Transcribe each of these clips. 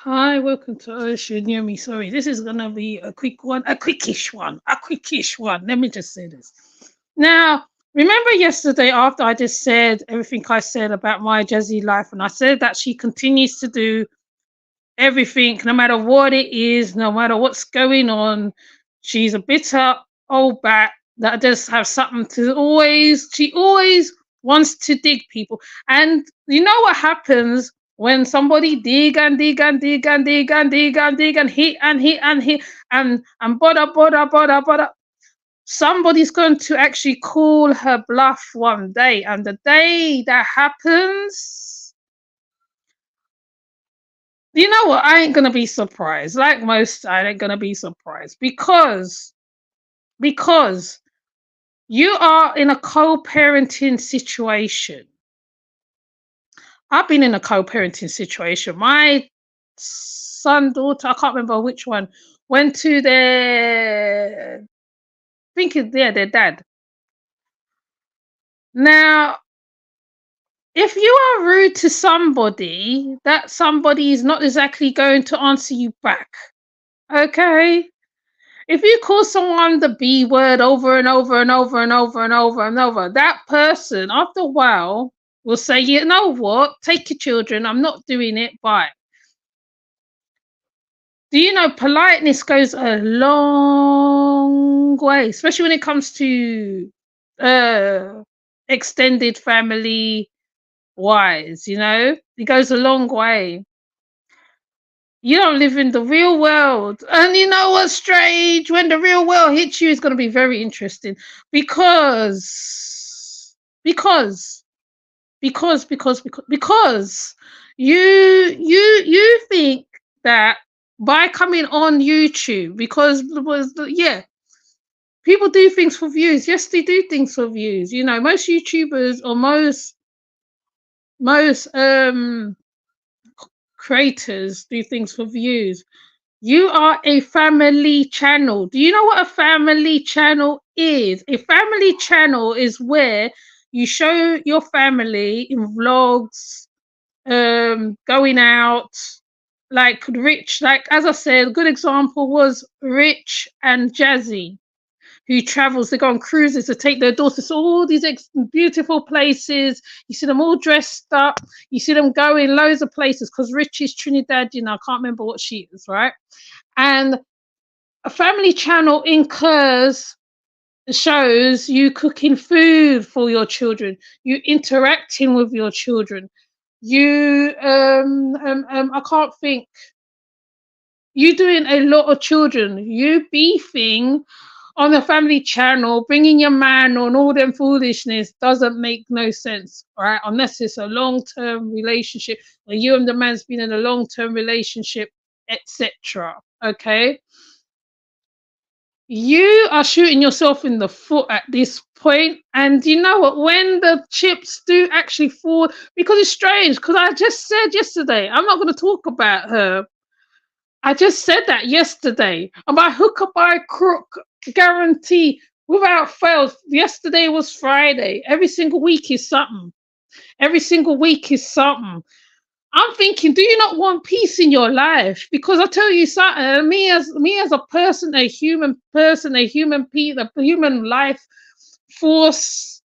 Hi, welcome to Ocean Yumi. Sorry, this is gonna be a quick one, a quickish one, a quickish one. Let me just say this. Now, remember yesterday after I just said everything I said about my Jazzy life, and I said that she continues to do everything, no matter what it is, no matter what's going on. She's a bitter old bat that just have something to always. She always wants to dig people, and you know what happens when somebody dig and dig and dig and dig and dig and dig and hit and hit and hit and bother. Somebody's going to actually call her bluff one day, and the day that happens, you know what? I ain't gonna be surprised. Like most, I ain't gonna be surprised because you are in a co-parenting situation. I've been in a co-parenting situation. My son, daughter, I can't remember which one, went to their, I think it's their dad. Now, if you are rude to somebody, that somebody is not exactly going to answer you back. Okay? If you call someone the B word over and over and over and over and over and over, that person, after a while, will say, you know what, take your children, I'm not doing it, bye. Do you know politeness goes a long way, especially when it comes to uh, extended family wise, it goes a long way. You don't live in the real world. And you know what's strange? When the real world hits you, it's going to be very interesting because, because you think that by coming on YouTube, because yeah, people do things for views. Yes, they do things for views. Most YouTubers or most creators do things for views. You are a family channel. Do you know what a family channel is? A family channel is where you show your family in vlogs, going out, like Rich, like as I said, a good example was Rich and Jazzy, who travels, they go on cruises to take their daughters to all these beautiful places. You see them all dressed up. You see them going loads of places because Rich is Trinidadian. I can't remember what she is, right? And a family channel incurs shows you cooking food for your children, you interacting with your children, you I can't think, you doing a lot of children, you beefing on the family channel, bringing your man on all them foolishness doesn't make no sense, right? Unless it's a long-term relationship where you and the man's been in a long-term relationship, etc. Okay, you are shooting yourself in the foot at this point. And you know what? When the chips do actually fall, because it's strange, because I just said yesterday, I'm not going to talk about her. I just said that yesterday. And by hook or by crook, guarantee, without fail, yesterday was Friday. Every single week is something. Every single week is something. I'm thinking, do you not want peace in your life? Because I tell you something, me as a person, a human person, a human a human life force,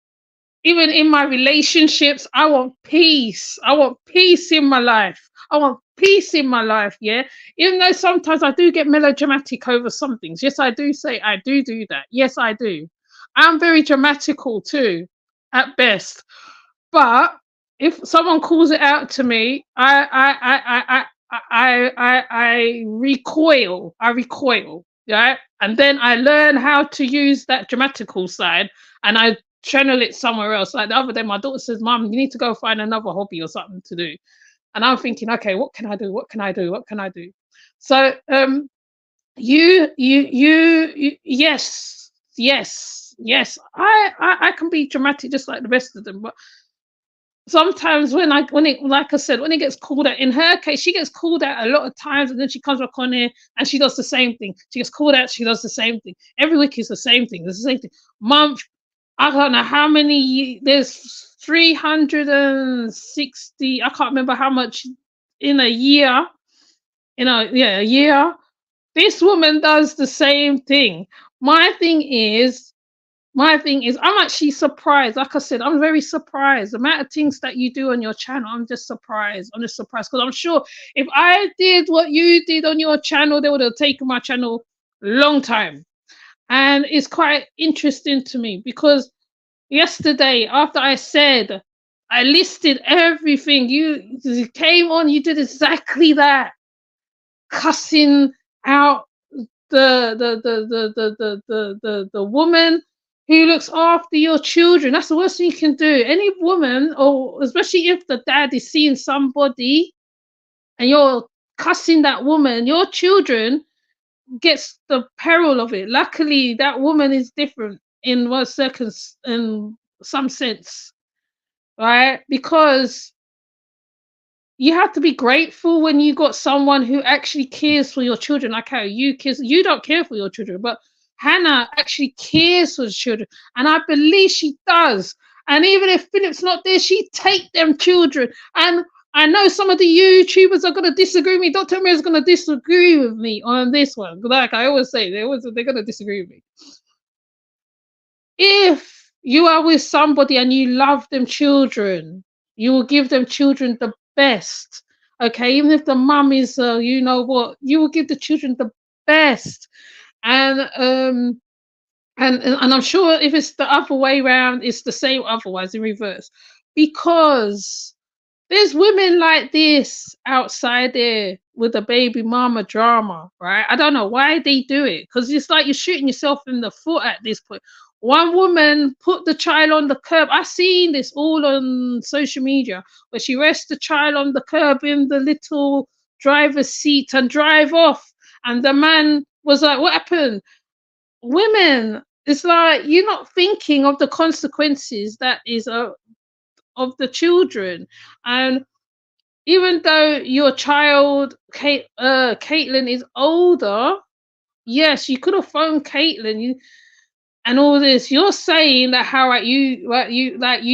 even in my relationships, I want peace. I want peace in my life. I want peace in my life, yeah. Even though sometimes I do get melodramatic over some things. Yes, I do say I do that. Yes, I do. I'm very dramatical too, at best. But if someone calls it out to me, I recoil. I recoil. Yeah. And then I learn how to use that dramatical side and I channel it somewhere else. Like the other day, my daughter says, Mum, you need to go find another hobby or something to do. And I'm thinking, okay, what can I do? What can I do? What can I do? So yes. I can be dramatic just like the rest of them, but sometimes when it like I said, when it gets called out, in her case, she gets called out a lot of times, and then she comes back on here and she does the same thing. She gets called out, she does the same thing. Every week is the same thing. It's the same thing. Month, I don't know how many. There's 360. I can't remember how much in a year. Yeah, a year. This woman does the same thing. My thing is, I'm actually surprised. Like I said, I'm very surprised. The amount of things that you do on your channel, I'm just surprised. I'm just surprised because I'm sure if I did what you did on your channel, they would have taken my channel long time. And it's quite interesting to me because yesterday, after I said I listed everything, you came on, you did exactly that, cussing out the woman who looks after your children. That's the worst thing you can do. Any woman, or especially if the dad is seeing somebody and you're cussing that woman, your children gets the peril of it. Luckily, that woman is different in one seconds, in some sense, right? Because you have to be grateful when you got someone who actually cares for your children, like how you care. You don't care for your children, but Hannah actually cares for the children, and I believe she does. And even if Philip's not there, she take them children. And I know some of the YouTubers are gonna disagree with me. Dr. Amir is gonna disagree with me on this one. Like I always say, they're gonna disagree with me. If you are with somebody and you love them children, you will give them children the best. Okay, even if the mum is, you know what, you will give the children the best. And and I'm sure if it's the other way around, it's the same otherwise in reverse, because there's women like this outside there with the baby mama drama, right? I don't know why they do it because it's like you're shooting yourself in the foot at this point. One woman put the child on the curb. I've seen this all on social media where she rests the child on the curb in the little driver's seat and drive off. And the man was like, "What happened?" Women, it's like you're not thinking of the consequences that is of the children. And even though your child, Caitlin, is older, yes, you could have phoned Caitlin. And all this, you're saying that how you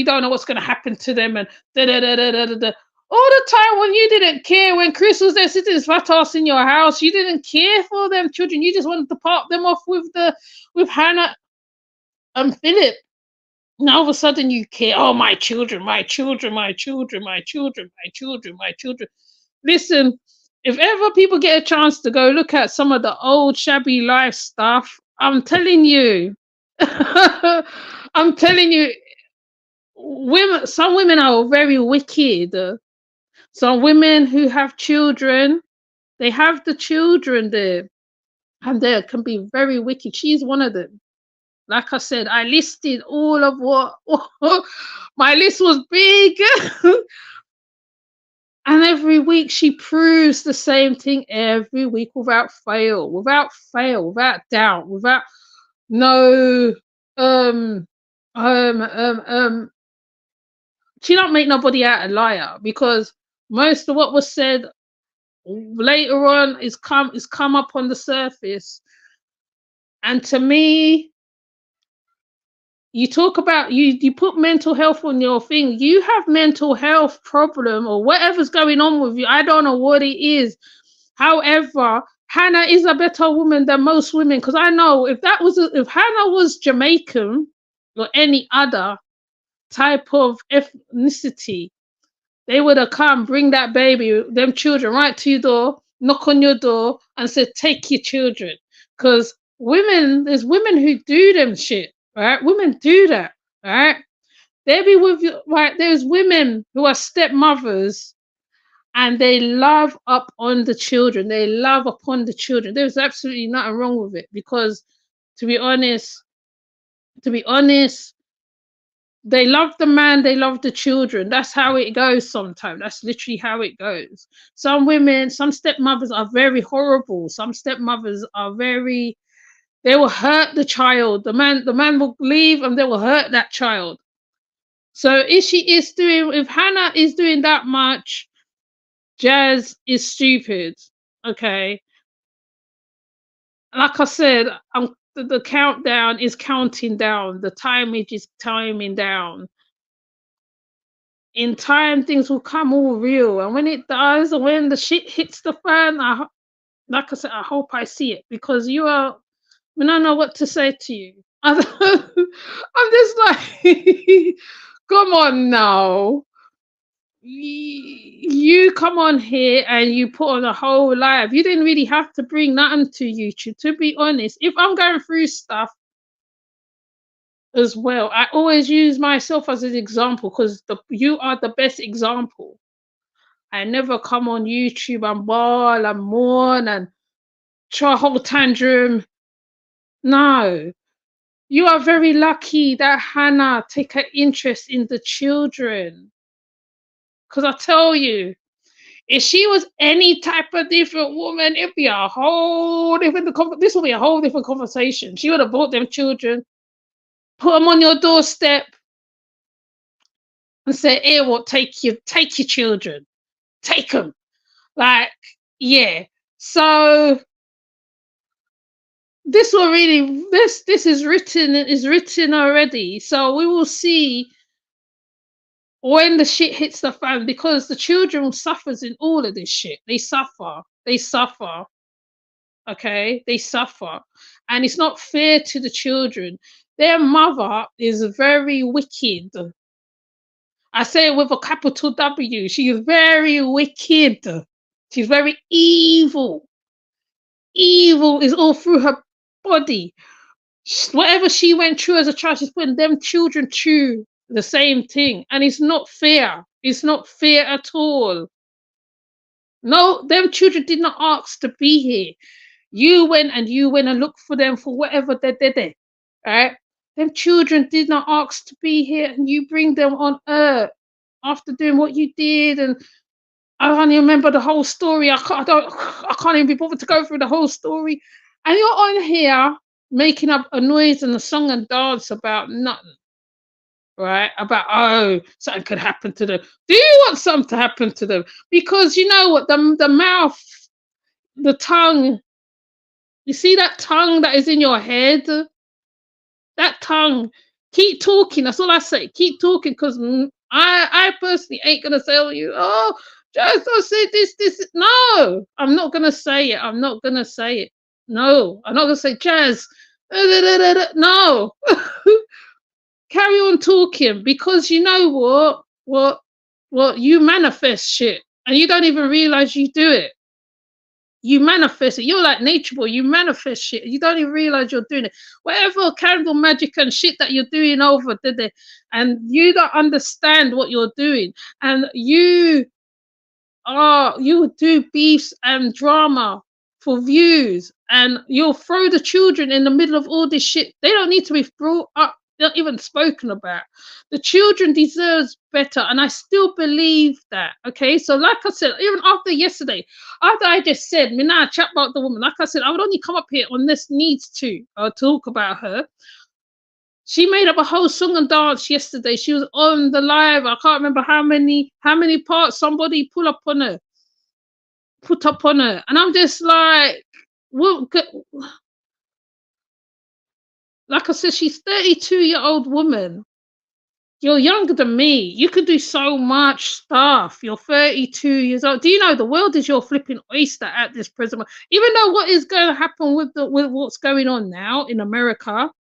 don't know what's going to happen to them and da da da da da da. Da. All the time when you didn't care, when Chris was there sitting his fat ass in your house, you didn't care for them children. You just wanted to park them off with Hannah and Philip. Now all of a sudden you care. Oh, my children, my children, my children, my children, my children, my children. Listen, if ever people get a chance to go look at some of the old shabby life stuff, I'm telling you, I'm telling you, some women are very wicked. Some women who have children, they have the children there, and they can be very wicked. She's one of them. Like I said, I listed all of what my list was big. And every week she proves the same thing every week without fail, without doubt, without no um um um um she don't make nobody out a liar, because most of what was said later on is come up on the surface. And to me, you talk about, you put mental health on your thing. You have mental health problem or whatever's going on with you. I don't know what it is. However, Hannah is a better woman than most women, because I know if Hannah was Jamaican or any other type of ethnicity, they would have come, bring that baby, them children right to your door, knock on your door, and said, "Take your children." Because there's women who do them shit, right? Women do that, right? They be with you, right? There's women who are stepmothers and they love up on the children. They love upon the children. There's absolutely nothing wrong with it, because to be honest, to be honest, they love the man, they love the children. That's how it goes sometimes. That's literally how it goes. Some women, some stepmothers are very horrible. Some stepmothers are very, they will hurt the child. The man will leave and they will hurt that child. So if Hannah is doing that much, Jazz is stupid. Okay. Like I said, the countdown is counting down. The timing is timing down. In time, things will come all real. And when it does, and when the shit hits the fan, like I said, I hope I see it because you are. I don't know what to say to you. I'm just like, come on now. You come on here and you put on a whole live. You didn't really have to bring nothing to YouTube. To be honest, if I'm going through stuff as well, I always use myself as an example because you are the best example. I never come on YouTube and bawl and mourn and try a whole tantrum. No. You are very lucky that Hannah take an interest in the children. Because I tell you, if she was any type of different woman, it'd be a whole different. This will be a whole different conversation. She would have brought them children, put them on your doorstep, and say, "Here, what? Take your children, take them." Like, yeah. So this will really this is written already. So we will see when the shit hits the fan because the children suffers in all of this shit. They suffer. Okay, they suffer, and it's not fair to the children. Their mother is very wicked. I say it with a capital W. She is very wicked. She's very evil. Evil is all through her body. Whatever she went through as a child, she's putting them children through the same thing, and it's not fair. It's not fair at all. No, them children did not ask to be here. You went and looked for them for whatever they did, right? Them children did not ask to be here, and you bring them on earth after doing what you did. And I can't even remember the whole story. I can't even be bothered to go through the whole story. And you're on here making up a noise and a song and dance about nothing, right? About something could happen to them. Do you want something to happen to them? Because you know what, the mouth, the tongue. You see that tongue that is in your head? That tongue. Keep talking. That's all I say. Keep talking because I personally ain't going to tell you, oh, just don't say this. No, I'm not going to say it. I'm not going to say it. No, I'm not going to say, Jazz. No. Carry on talking because you know what? You manifest shit and you don't even realize you do it. You manifest it. You're like Nature Boy. You manifest shit. You don't even realize you're doing it. Whatever candle magic and shit that you're doing over there, and you don't understand what you're doing, and you do beefs and drama for views, and you'll throw the children in the middle of all this shit. They don't need to be brought up, not even spoken about. The children deserves better, and I still believe that. Okay, so like I said, even after yesterday, after I just said, me now chat about the woman. Like I said, I would only come up here on this needs to talk about her. She made up a whole song and dance yesterday. She was on the live. I can't remember how many parts somebody put up on her, and I'm just like, well, like I said, she's 32-year-old woman. You're younger than me. You could do so much stuff. You're 32 years old. Do you know the world is your flipping oyster at this present moment? Even though what is going to happen with what's going on now in America,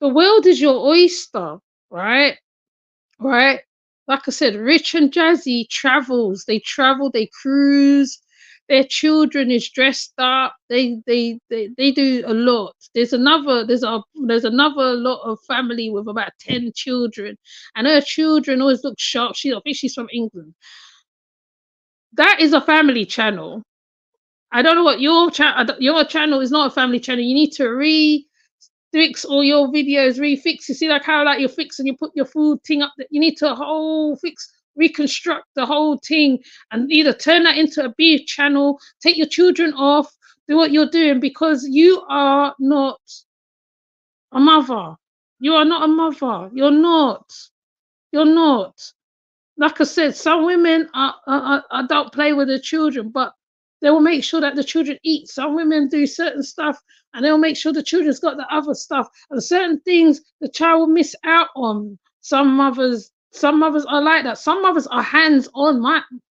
the world is your oyster, right? Right? Like I said, Rich and Jazzy travels. They travel, they cruise. Their children is dressed up. They do a lot. There's another lot of family with about 10 children, and her children always look sharp. I think she's from England. That is a family channel. I don't know what your channel is. Not a family channel. You need to fix all your videos, refix. You see, like how like you fix and you put your food thing up. You need to reconstruct the whole thing, and either turn that into a beef channel, take your children off, do what you're doing, because you are not a mother. You are not a mother. You're not. You're not. Like I said, some women don't play with their children, but they will make sure that the children eat. Some women do certain stuff and they'll make sure the children's got the other stuff. And certain things the child will miss out on. Some mothers Some mothers are like that. Some mothers are hands on.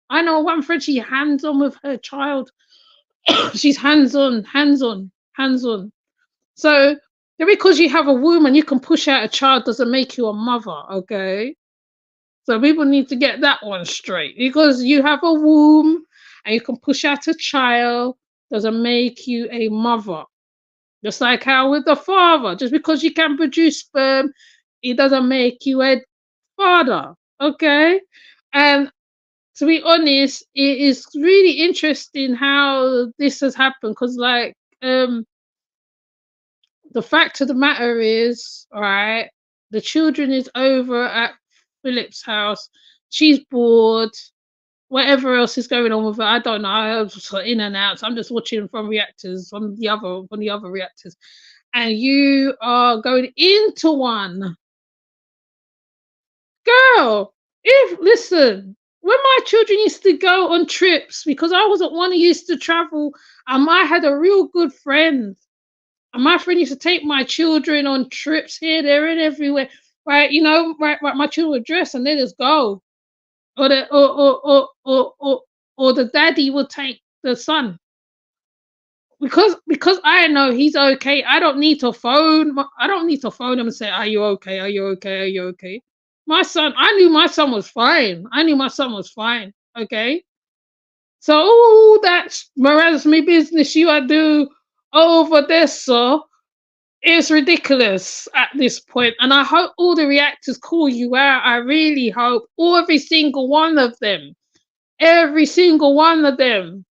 I know one friend, she hands on with her child. She's hands on, hands on, hands on. So just because you have a womb and you can push out a child doesn't make you a mother, okay? So people need to get that one straight. Because you have a womb and you can push out a child doesn't make you a mother. Just like how with the father, just because you can produce sperm, it doesn't make you a father, okay? And to be honest, it is really interesting how this has happened because, like, the fact of the matter is, right, the children is over at Philip's house. She's bored. Whatever else is going on with her, I don't know. I was just in and out. So I'm just watching from reactors, from the other reactors. And you are going into one. Girl, if listen, when my children used to go on trips, because I wasn't one who used to travel, and I had a real good friend. And my friend used to take my children on trips here, there, and everywhere. Right, right, my children would dress and they just go. Or the or the daddy would take the son. Because I know he's okay. I don't need to phone. I don't need to phone him and say, "Are you okay? Are you okay? Are you okay?" My son, I knew my son was fine. I knew my son was fine. Okay. So all that marasmy business you are do over this, sir, is ridiculous at this point. And I hope all the reactors call you out. I really hope every single one of them, every single one of them,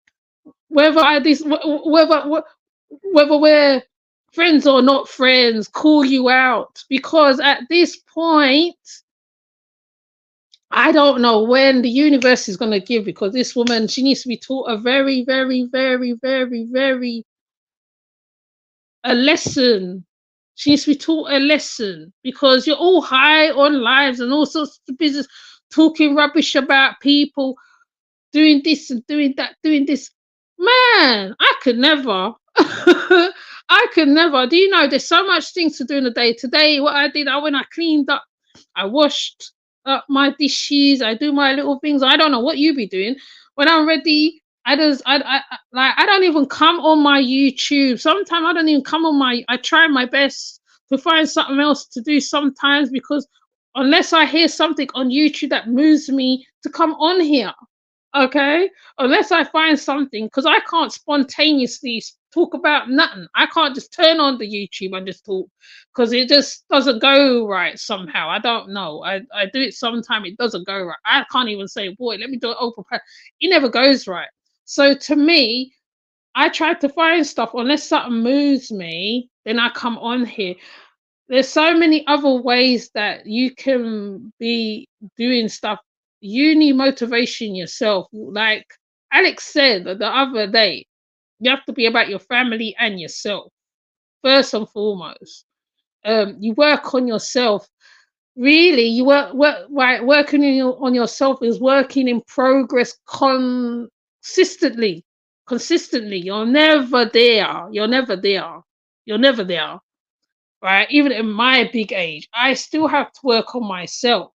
whether I this whether we're friends or not friends, call you out because at this point I don't know when the universe is going to give because this woman, she needs to be taught a very, very, very, very, very a lesson. She needs to be taught a lesson because you're all high on lives and all sorts of business, talking rubbish about people, doing this and doing that, doing this. Man, I could never. I could never. Do you know there's so much things to do in a day? Today, what I did, I cleaned up, I washed up my dishes, I do my little things. I don't know what you be doing. When I'm ready, I don't even come on my YouTube. Sometimes I don't even come on my. I try my best to find something else to do sometimes because unless I hear something on YouTube that moves me to come on here, okay, unless I find something, because I can't spontaneously talk about nothing. I can't just turn on the YouTube and just talk because it just doesn't go right somehow. I don't know. I do it sometime, it doesn't go right. I can't even say, boy, let me do it open. It never goes right. So to me, I try to find stuff unless something moves me, then I come on here. There's so many other ways that you can be doing stuff. You need motivation yourself. Like Alex said the other day, you have to be about your family and yourself first and foremost. You work on yourself. Really, you right. Working on yourself is working in progress consistently. Consistently, you're never there. You're never there. You're never there, right? Even in my big age, I still have to work on myself,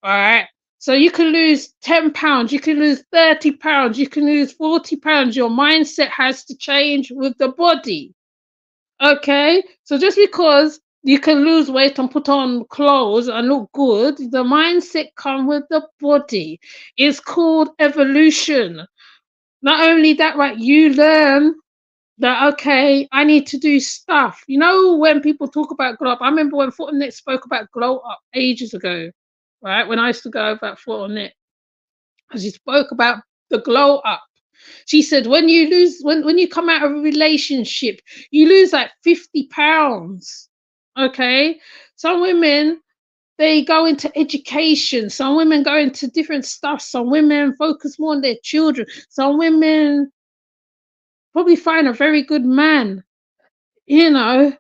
all right? So you can lose 10 pounds, you can lose 30 pounds, you can lose 40 pounds. Your mindset has to change with the body, okay? So just because you can lose weight and put on clothes and look good, the mindset comes with the body. It's called evolution. Not only that, right? You learn that okay, I need to do stuff. You know, when people talk about glow up, I remember when Fortinet spoke about glow up ages ago, right? When I used to go over at Fortinet, and she spoke about the glow up. She said when you lose, when you come out of a relationship, you lose like 50 pounds. Okay, some women they go into education. Some women go into different stuff. Some women focus more on their children. Some women probably find a very good man. You know,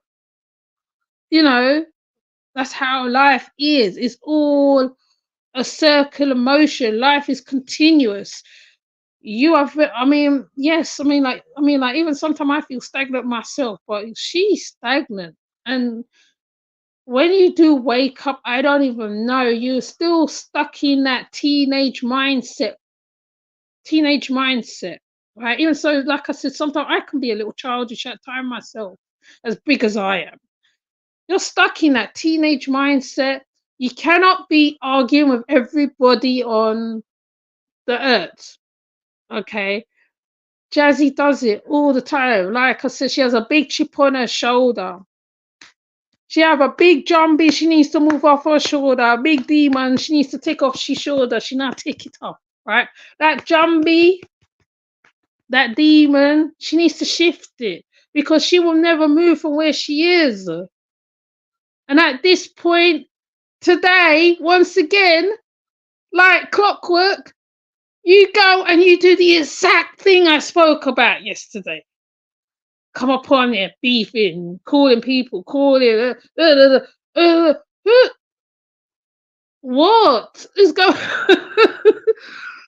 you know, that's how life is. It's all a circular motion. Life is continuous. You are, I mean, yes, I mean, like, even sometimes I feel stagnant myself, but she's stagnant. And when you do wake up, I don't even know. You're still stuck in that teenage mindset, right? Even so, like I said, sometimes I can be a little childish at time myself, as big as I am. You're stuck in that teenage mindset. You cannot be arguing with everybody on the earth, okay? Jazzy does it all the time. Like I said, she has a big chip on her shoulder. She have a big zombie she needs to move off her shoulder. A big demon she needs to take off she shoulder. She not take it off, right? That zombie, that demon, she needs to shift it because she will never move from where she is. And at this point, today, once again, like clockwork, you go and you do the exact thing I spoke about yesterday. Come upon there, beefing, calling people, what is going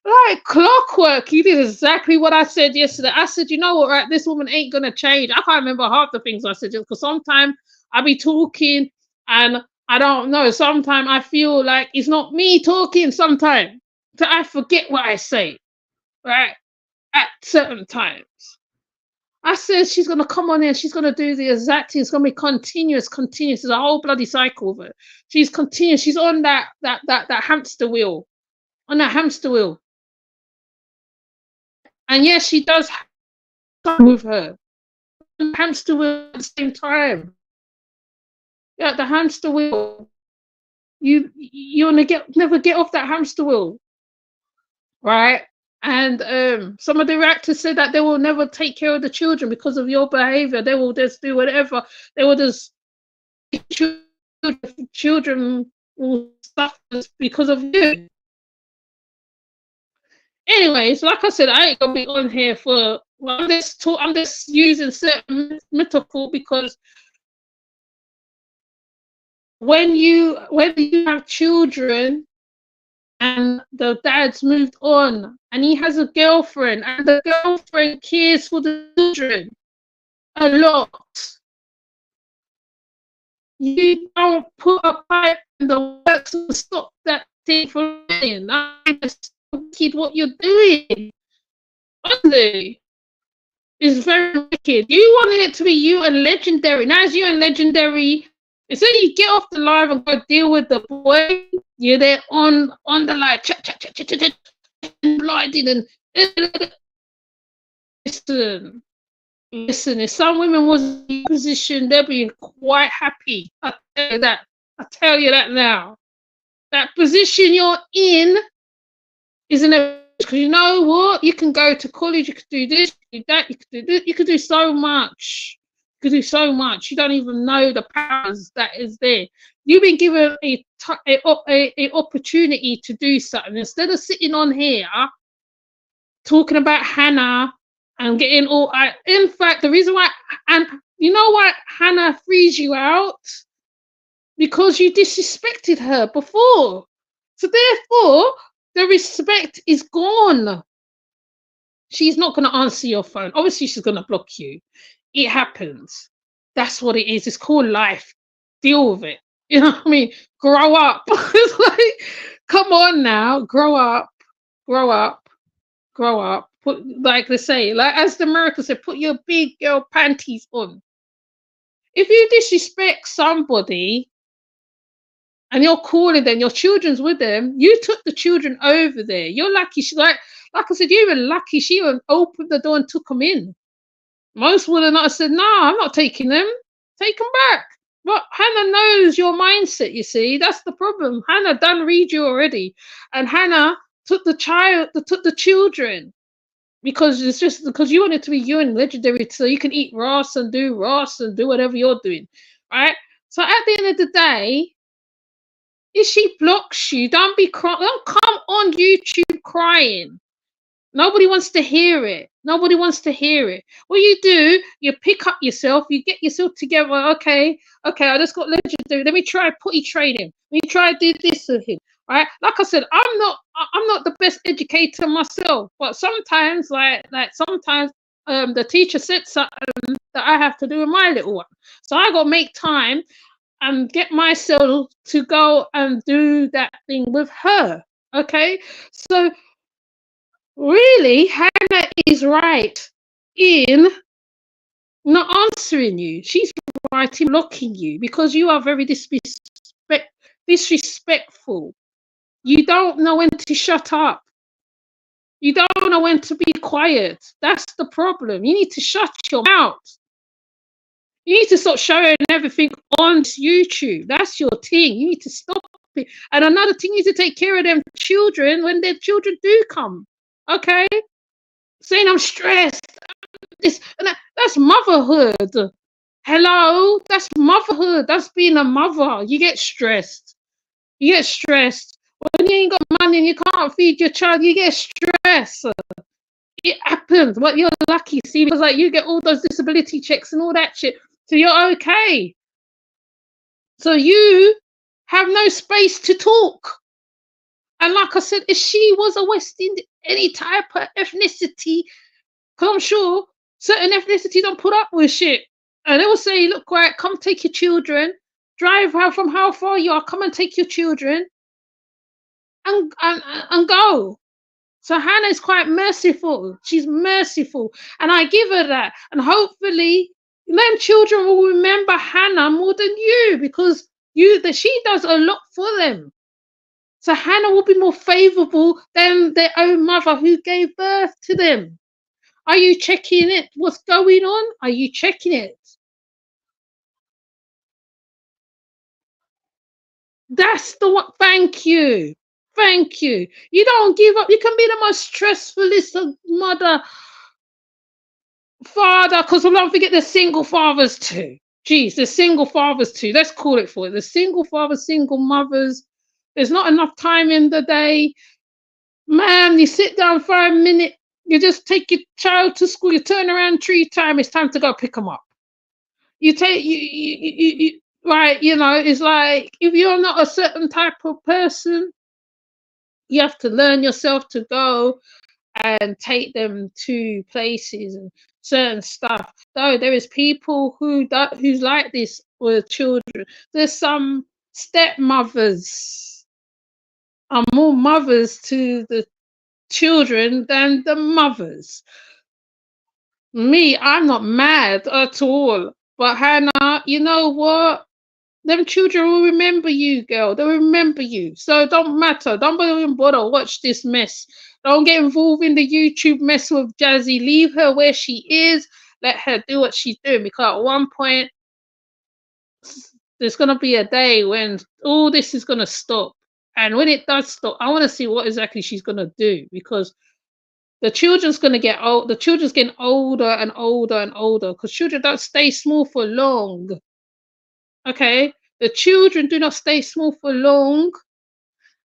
like clockwork? You did exactly what I said yesterday. I said, you know what, right? This woman ain't gonna change. I can't remember half the things I said because sometimes I be talking and I don't know. Sometimes I feel like it's not me talking. Sometimes so I forget what I say, right? At certain times. I said she's gonna come on in, she's gonna do the exact thing, it's gonna be continuous. There's a whole bloody cycle of it. She's continuous, she's on that hamster wheel. On that hamster wheel. And yes, she does with her. The hamster wheel at the same time. Yeah, the hamster wheel. You wanna never get off that hamster wheel. Right? And some of the reactors said that they will never take care of the children because of your behavior. They will just do whatever. They will just children will suffer because of you. Anyways, like I said, I ain't gonna be on here for. Well, I'm just using certain metaphor because when you have children and the dad's moved on and he has a girlfriend and the girlfriend cares for the children a lot, you don't put a pipe in the works to stop that thing from happening. That's what you're doing. Honestly, it's very wicked. You wanted it to be you and Legendary. Now it's you and Legendary. Instead you get off the live and go deal with the boy, you're there on the live, blinding and listen. If some women was in your position, they'd be quite happy. I tell you that now. That position you're in isn't a because you know what? You can go to college, you could do this, you could do that, you could do this, you could do so much. You could do so much. You don't even know the powers that is there. You've been given a opportunity to do something. Instead of sitting on here talking about Hannah and getting all in fact, the reason why, and you know why Hannah frees you out? Because you disrespected her before. So therefore, the respect is gone. She's not going to answer your phone. Obviously, she's going to block you. It happens. That's what it is. It's called life. Deal with it. You know what I mean? Grow up. It's like, come on now. Grow up. Grow up. Grow up. Put, like they say, like as the Americans say, put your big girl panties on. If you disrespect somebody, and you're calling them, your children's with them, you took the children over there. You're lucky. Like I said, you're even lucky she even opened the door and took them in. Most would have not said, no, I'm not taking them. Take them back. But Hannah knows your mindset, you see. That's the problem. Hannah done read you already. And Hannah took the children. Because it's just because you want it to be you and Legendary so you can eat Ross and do whatever you're doing. Right? So at the end of the day, if she blocks you, don't come on YouTube crying. Nobody wants to hear it. What you do, you pick up yourself, you get yourself together. Okay, I just got Legendary. Let me try potty train him. Let me try do this with him. Right? Like I said, I'm not the best educator myself, but sometimes, sometimes the teacher said something that I have to do with my little one. So I got to make time. and get myself to go and do that thing with her. Okay, so really, Hannah is right in not answering you. She's right in blocking you because you are very disrespectful. You don't know when to shut up. You don't know when to be quiet. That's the problem. You need to shut your mouth. You need to stop showing everything on YouTube. That's your thing. You need to stop it. And another thing, you need to take care of them children when their children do come. Okay? Saying I'm stressed. This and that's motherhood. Hello? That's motherhood. That's being a mother. You get stressed. You get stressed. When you ain't got money and you can't feed your child, you get stressed. It happens. But you're lucky, see, because like you get all those disability checks and all that shit. So you're okay. So you have no space to talk. And like I said, if she was a West Indian, any type of ethnicity, because I'm sure certain ethnicities don't put up with shit. And they will say, look, right, come take your children, drive out from how far you are, come and take your children and go. So Hannah is quite merciful. She's merciful. And I give her that. And hopefully them children will remember Hannah more than you because she does a lot for them. So Hannah will be more favourable than their own mother who gave birth to them. Are you checking it? What's going on? Are you checking it? That's the one. Thank you. Thank you. You don't give up. You can be the most stressfulest mother, father, because don't forget the single fathers too. Jeez, the single fathers too. Let's call it for it. The single fathers, single mothers. There's not enough time in the day. Man, you sit down for a minute, you just take your child to school, you turn around 3 times, it's time to go pick them up. You take you right, you know, it's like if you're not a certain type of person, you have to learn yourself to go and take them to places and certain stuff. Though there is people who's like this with children. There's some stepmothers are more mothers to the children than the mothers. Me, I'm not mad at all. But Hannah, you know what? Them children will remember you, girl. They'll remember you. So don't matter. Don't even bother. Watch this mess. Don't get involved in the YouTube mess with Jazzy. Leave her where she is. Let her do what she's doing. Because at one point, there's going to be a day when all this is going to stop. And when it does stop, I want to see what exactly she's going to do. Because the children's going to get old. The children's getting older and older and older. Because children don't stay small for long. Okay? The children do not stay small for long.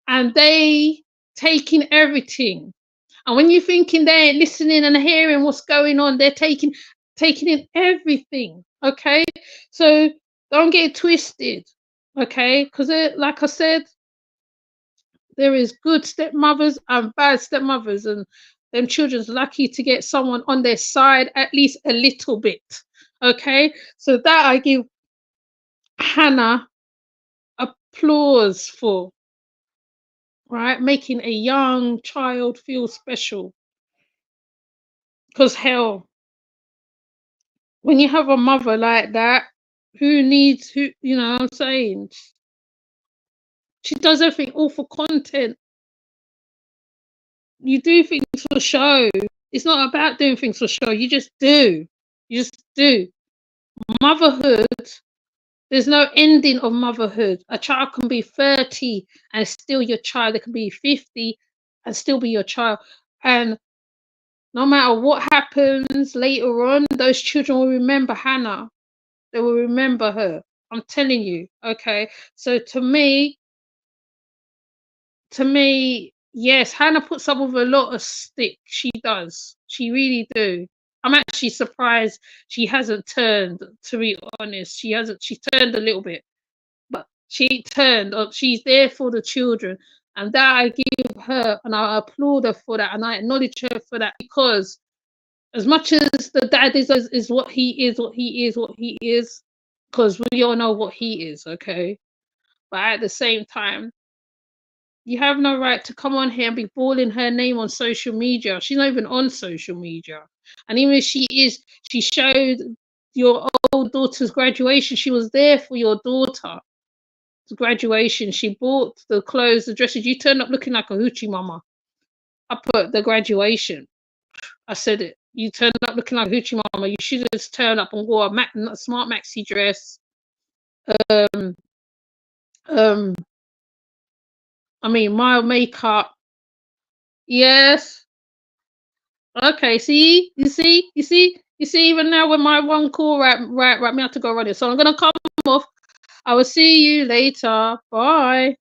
And they take in everything. And when you're thinking they're listening and hearing what's going on, they're taking in everything. Okay, so don't get it twisted. Okay, because like I said, there is good stepmothers and bad stepmothers, and them children's lucky to get someone on their side at least a little bit. Okay, so that I give Hannah applause for. Right, making a young child feel special. Because hell, when you have a mother like that, who needs who, you know what I'm saying? She does everything all for content. You do things for show. It's not about doing things for show. You just do. You just do. Motherhood, there's no ending of motherhood. A child can be 30 and still your child. They can be 50 and still be your child. And no matter what happens later on, those children will remember Hannah. They will remember her. I'm telling you. Okay. So to me, yes, Hannah puts up with a lot of stick. She does. She really do. I'm actually surprised she hasn't turned, to be honest. She hasn't. She turned a little bit. But she turned. She's there for the children. And that I give her and I applaud her for that and I acknowledge her for that because as much as the dad is what he is, because we all know what he is, okay? But at the same time, you have no right to come on here and be bawling her name on social media. She's not even on social media. And even if she is, she showed your old daughter's graduation. She was there for your daughter's graduation. She bought the clothes, the dresses. You turned up looking like a hoochie mama up at the graduation. I said it. You turned up looking like a hoochie mama. You should have turned up and wore a smart maxi dress. Um, um, I mean, mild makeup. Yes. Okay. See, you see. Even now, with my one call, right, me have to go run it. So I'm gonna come off. I will see you later. Bye.